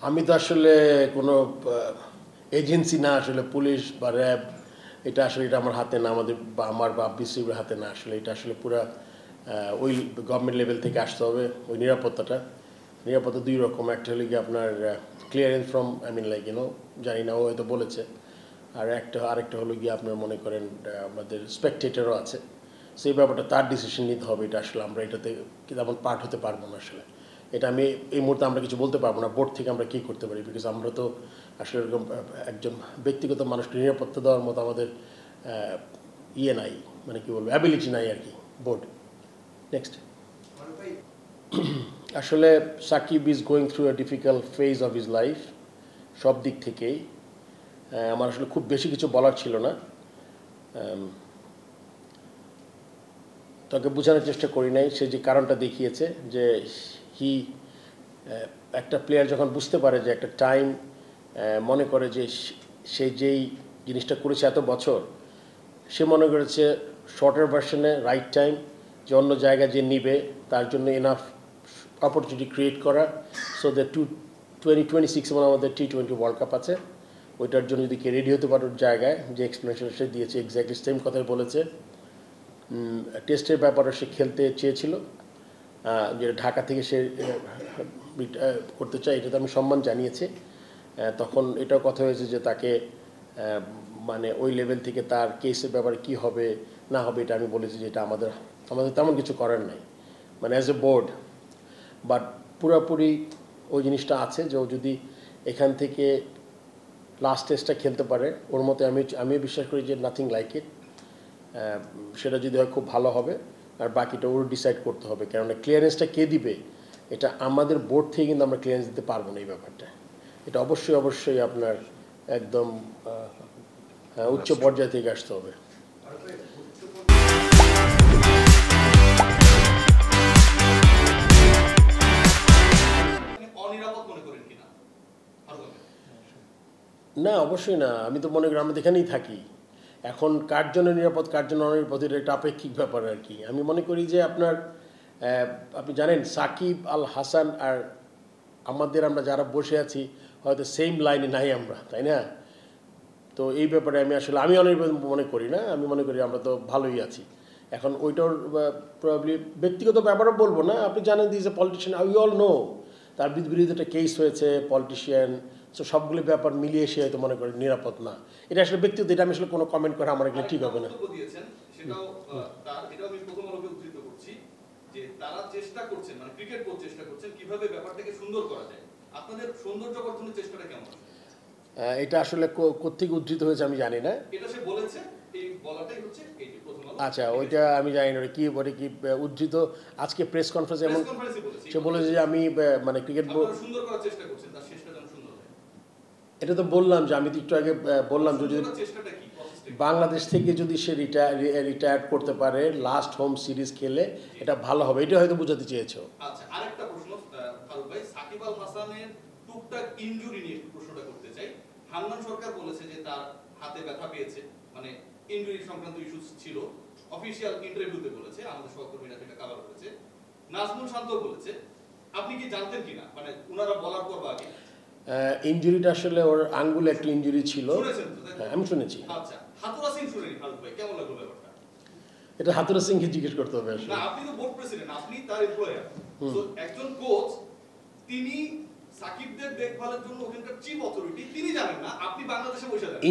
আমি তো আসলে কোনো এজেন্সি না, আসলে পুলিশ বা র্যাব, এটা আসলে এটা আমার হাতে না, আমাদের বা আমার বা বিসিবির হাতে না। আসলে এটা আসলে পুরা ওই গভর্নমেন্ট লেভেল থেকে আসতে হবে ওই নিরাপত্তা দুই রকম। একটা হলে কি আপনার ক্লিয়ারেন্স ফ্রম লাইক জানি না, ও হয়তো বলেছে। আর আরেকটা হলো গিয়ে আপনার মনে করেন আমাদের স্পেকটেটরও আছে, সেই ব্যাপারটা তার ডিসিশন নিতে হবে। এটা আসলে আমরা এটাতে তেমন পার্ট হতে পারবো না। আসলে এটা আমি এই মুহূর্তে আমরা কিছু বলতে পারবো না বোর্ড থেকে আমরা কী করতে পারি, বিকজ আমরা তো আসলে এরকম একজন ব্যক্তিগত মানুষকে নিরাপত্তা দেওয়ার মতো আমাদের ইয়ে নাই, মানে কী বলবো, অ্যাবিলিটি নাই আর কি বোর্ড। নেক্সট, আসলে Shakib is going through a difficult phase of his life, সব দিক থেকেই। আমার আসলে খুব বেশি কিছু বলার ছিল না, তাকে বোঝানোর চেষ্টা করি নাই। সে যে কারণটা দেখিয়েছে যে একটা প্লেয়ার যখন বুঝতে পারে যে একটা টাইম মনে করে যে সে যেই জিনিসটা করেছে এত বছর, সে মনে করেছে শর্টার ভার্সনে রাইট টাইম, যে অন্য জায়গায় যে নিবে তার জন্য এনাফ অপরচুনিটি ক্রিয়েট করা। সো দ্য 2026 যেমন আমাদের T20 ওয়ার্ল্ড কাপ আছে, ওইটার জন্য যদি কে রেডি হতে পারে জায়গায়, যে এক্সপ্লেনেশন সে দিয়েছে এক্স্যাক্টলি সেম কথাই বলেছে। টেস্টের ব্যাপারে সে খেলতে চেয়েছিল, যে ঢাকা থেকে সে করতে চায়, এটাতে আমি সম্মান জানিয়েছি। তখন এটাও কথা হয়েছে যে তাকে মানে ওই লেভেল থেকে তার কেসের ব্যাপারে কী হবে না হবে এটা আমি বলেছি যে এটা আমাদের তেমন কিছু করার নাই, মানে অ্যাজ এ বোর্ড। বাট পুরোপুরি ওই জিনিসটা আছে যে ও যদি এখান থেকে লাস্ট টেস্টটা খেলতে পারে, ওর মতে আমি বিশ্বাস করি যে নাথিং লাইক ইট। সেটা যদি হয় খুব ভালো হবে, আর বাকিটা ওর ডিসাইড করতে হবে। কেননা ক্লিয়ারেন্সটা কে দিবে, এটা আমাদের বোর্ড থেকে কিন্তু আমরা ক্লিয়ারেন্স দিতে পারবো না এই ব্যাপারটা। এটা অবশ্যই আপনার একদম উচ্চ পর্যায় থেকে আসতে হবে। না, অবশ্যই না। আমি তো মনে করি আমরা এখানেই থাকি। এখন কার জন্য নিরাপদ কার জন্য অনিরাপদ, এটা একটা আপেক্ষিক ব্যাপার আর কি। আমি মনে করি যে আপনি জানেন সাকিব আল হাসান আর আমরা যারা বসে আছি হয়তো সেম লাইনে নাই আমরা, তাই না? তো এই ব্যাপারে আমি অনিরাপদ মনে করি না, আমি মনে করি আমরা তো ভালোই আছি। এখন ওইটার প্রবাবলি ব্যক্তিগত ব্যাপারও বলবো না। আপনি জানেন this a politician, we all know তার বিরুদ্ধে একটা কেস হয়েছে, পলিটিশিয়ান। সো সবগুলো ব্যাপার মিলিয়ে সে হয়তো মনে করি নিরাপদ না। এটা আসলে ব্যক্তিগত, এটা আমি আসলে কোনো কমেন্ট করা আমার এখানে ঠিক হবে না। যে তারা চেষ্টা করছেন, মানে ক্রিকেট বোর্ড চেষ্টা করছেন কিভাবে ব্যাপারটাকে সুন্দর করা যায়। আপনাদের সৌন্দর্য বর্ধনের চেষ্টাটা কেমন? এটা আসলে কোত্থেকে উদ্ধৃত হয়েছে আমি জানি না। এটা সে বলেছে, এই বলাটাই হচ্ছে এই যে প্রথম আলো। আচ্ছা, ওইটা আমি জানি না কি বলে, কি উদ্ধৃত আজকে প্রেস কনফারেন্সে এমন সে বলেছে যে আমি মানে ক্রিকেট বোর্ড সুন্দর করার চেষ্টা করছেন, তার শেষটা যেন সুন্দর হয়। এটা তো বললাম যে আমি তো একটু আগে বললাম যদি চেষ্টাটা কি বাংলাদেশ থেকে যদি সে রিটায়ার করতে পারে লাস্ট হোম সিরিজ খেলে, এটা ভালো হবে, এটা হয়তো বোঝাতে চেয়েছো। আচ্ছা, আরেকটা প্রশ্ন ফারুক ভাই, সাকিব আল হাসানের টুকটাক ইনজুরি নিয়ে একটু প্রশ্নটা করতে চাই। হান্নান সরকার বলেছে যে তার হাতে ব্যথা পেয়েছে, মানে ইনজুরি সংক্রান্ত ইস্যু ছিল, অফিশিয়াল ইন্টারভিউতে বলেছে, আমাদের সহকর্মীরা সেটা কভার করেছে। নাজমুল শান্ত বলেছে, আপনি কি জানতেন কিনা, মানে ওনারা বলার পর বা আগে? ইনজুরিটা আসলে ওর আঙ্গুলে একটা ইনজুরি ছিল, আমি শুনেছি। আচ্ছা, হাতুরা সিং শুনেনি ফারুক ভাই, কেমন লাগলো ব্যাপারটা? এটা হাতুরা সিংকে জিজ্ঞেস করতে হবে আসলে। না, আপনি তো বোর্ড প্রেসিডেন্ট, আপনি তার এমপ্লয়ার, সো একজন কোচ, তিনি সাকিবদের দেখভালের জন্য ওখানকার চিফ অথরিটি, তিনি জানেন না, আপনি বাংলাদেশে বসে আছেন।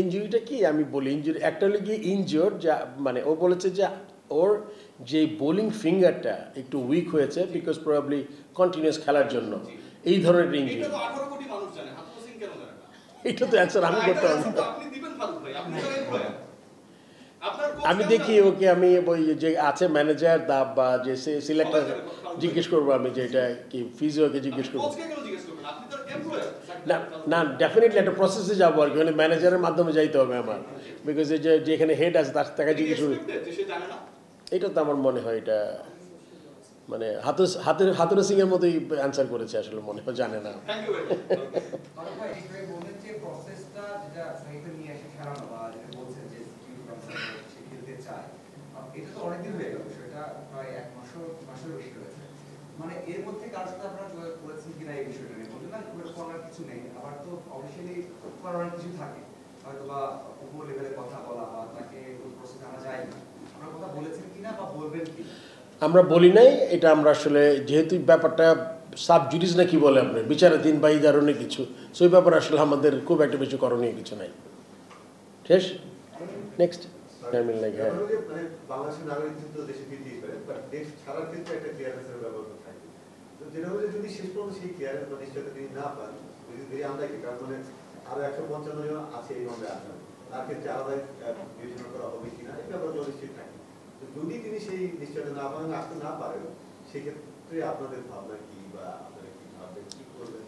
ইনজুরিটা কি আমি বলি, ইনজুরি একটা হলো কি ইনজিওর, যা মানে ও বলেছে যে ওর যে বোলিং ফিঙ্গারটা একটু উইক হয়েছে, বিকজ প্রবাবলি কন্টিনিউয়াস খেলার জন্য এই ধরনের ইনজুরি। এটা তো 18 কোটি মানুষ জানে, হাতুরা সিং কেন জানে না? এটা তো অ্যান্সার আমি করতে পারবো না। আপনি দিবেন ফারুক ভাই, আপনি তার এমপ্লয়ার। আমি দেখি ওকে, আমি ওই যে আছে ম্যানেজার বা যে সিলেক্টর জিজ্ঞেস করবো, আমি যে এটা কি ফিজিওকে জিজ্ঞেস করবো। না, ডেফিনেটলি একটা প্রসেসে যাবো আর কি, মানে ম্যানেজারের মাধ্যমে যাইতে হবে আমার, বিকজ এই যে যেখানে হেড আছে তাকে জিজ্ঞেস করবো। এটা তো আমার মনে হয় এটা মানে হাতুরা সিং এর মতোই অ্যান্সার করেছে আসলে, মনে হয় জানে না। এটা তো অনেকদিন হয়ে গেল, সেটা প্রায় 1 মাসের বেশি হয়েছে। মানে এর মধ্যে কার সাথে আপনারা যোগাযোগ করেছেন কিনা এই বিষয়টা নিয়ে বলতে না, কিছু নেই, আবার তো অবশ্যই করার অনেক কিছু থাকে, হয়তো বা উপর লেভেলে কথা বলা বা তাকে ওই প্রশ্নে আনা যায় না, আপনার কথা বলেছেন কিনা বা বলবেন কিনা? আমরা বলি নাই, এটা আমরা আসলে যেহেতু ব্যাপারটা সাব জুডিস না কি বলে আপনার বিচারাধীন বা এই ধরনের কিছু, সো এই ব্যাপারে আসলে আমাদের খুব একটা বেশি করণীয় কিছু নাই। শেষ, নেক্সট। হ্যাঁ, বাংলাদেশের নাগরিকত্ব দেশে ফিরতেই পারে, বাট দেশ ছাড়ার ক্ষেত্রে একটা ক্লিয়ারেন্সের ব্যবস্থা থাকে। তো যেটা হলে যদি শেষ পর্যন্ত সেই ক্লিয়ারেন্স বা নিশ্চয়তা তিনি না পান, যদি আমরা কি কারণ মানে আরো 155 জন আছে এই মামলায় আছেন, তার ক্ষেত্রে আলাদা বিবেচনা করা হবে কিনা এই ব্যাপারে অনিশ্চিত থাকে। তো যদি তিনি সেই নিশ্চয়তা না পান, আসতে না পারেন, সেক্ষেত্রে আপনাদের ভাবনা কি বা আপনারা কি ভাববেন, কি করবেন?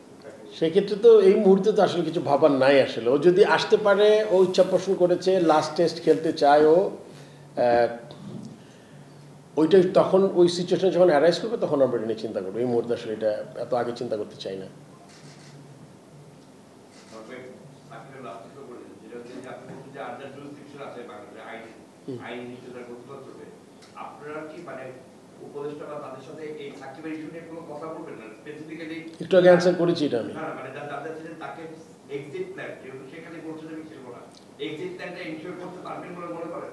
সেক্ষেত্রে তো এই মুহূর্তে তো আসলে কিছু ভাবার নাই আসলে। ও যদি আসতে পারে, ও ইচ্ছা পোষণ করেছে, লাস্ট টেস্ট খেলতে চায়, ও ওইটাই তখন ওই সিচুয়েশন যখন অ্যারাইজ করবে তখন আমরা এটা নিয়ে চিন্তা করবো। এই মুহূর্তে আসলে এটা এত আগে চিন্তা করতে চাই না। একটু আগে অ্যান্সার করেছি এটা আমি।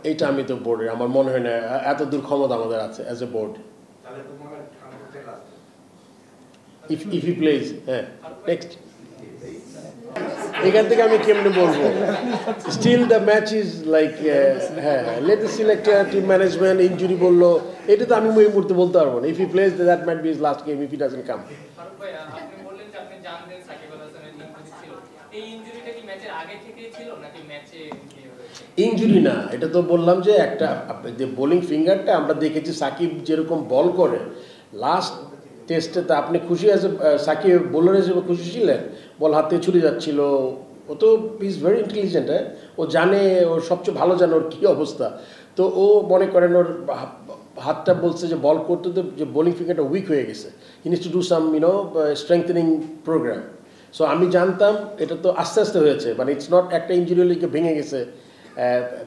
এইটা আমি তো বোর্ডের, আমার মনে হয় না এত দূর ক্ষমতা আমাদের আছে as a board. If he plays, হ্যাঁ, নেক্সট। এখান থেকে আমি কেমনে বলবো, still the match is like, হ্যাঁ, let the selector, team management, injury বললো, এটা তো আমি এই মুহূর্তে বলতে পারবো না। If he plays that might be his last game if he doesn't come. আপনি বললেন যে আপনি জানতেন সাকিব আল হাসানের ইনজুরি ছিল, এই ইনজুরিটা কি ম্যাচের আগে থেকেই ছিল নাকি ম্যাচে ইনজুরি না, এটা তো বললাম যে একটা যে বোলিং ফিঙ্গারটা আমরা দেখেছি সাকিব যেরকম বল করে লাস্ট টেস্টে, তা আপনি খুশি আছে সাকিব বোলার হিসেবে খুশি ছিলেন? বল হাতে ছুটে যাচ্ছিল, ও তো ইজ ভেরি ইন্টেলিজেন্ট, হ্যাঁ, ও জানে, ও সবচেয়ে ভালো জানে ওর কী অবস্থা। তো ও মনে করেন ওর হাতটা বলছে যে বল করতে তো যে বোলিং ফিঙ্গারটা উইক হয়ে গেছে, he needs to do some strengthening program. So আমি জানতাম এটা তো আস্তে আস্তে হয়েছে, মানে ইটস নট একটা ইঞ্জুরি লিগে ভেঙে গেছে,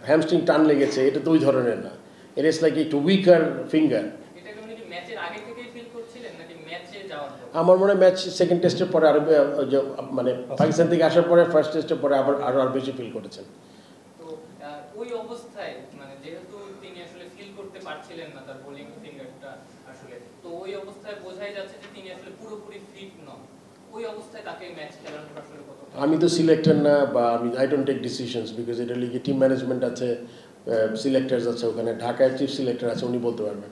হ্যামস্ট্রিং টান লেগেছে, এটা তো ওই ধরনের না। ইট ইজ লাইক একটু উইকার ফিঙ্গার। আমার মনে হয় ম্যাচ সেকেন্ড টেস্টের পরে আরো মানে পাকিস্তান থেকে আসার পরে ফার্স্ট টেস্টের পরে আবার আরো বেশি ফিল করেছেন। তো ওই অবস্থায় মানে যেহেতু তিনি আসলে ফিল করতে পারছিলেন না তার বোলিং ফিঙ্গারটা আসলে, তো ওই অবস্থায় বোঝাই যাচ্ছে যে তিনি আসলে পুরোপুরি ফিট নন। ওই অবস্থায় তাকে ম্যাচ খেলানোর আসলে কত? আমি তো সিলেক্টর না, বা I don't take decisions, because এটা লিগে টিম ম্যানেজমেন্ট আছে, সিলেক্টরস আছে, ওখানে ঢাকায় চিফ সিলেক্টর আছে, উনি বলতে পারবেন।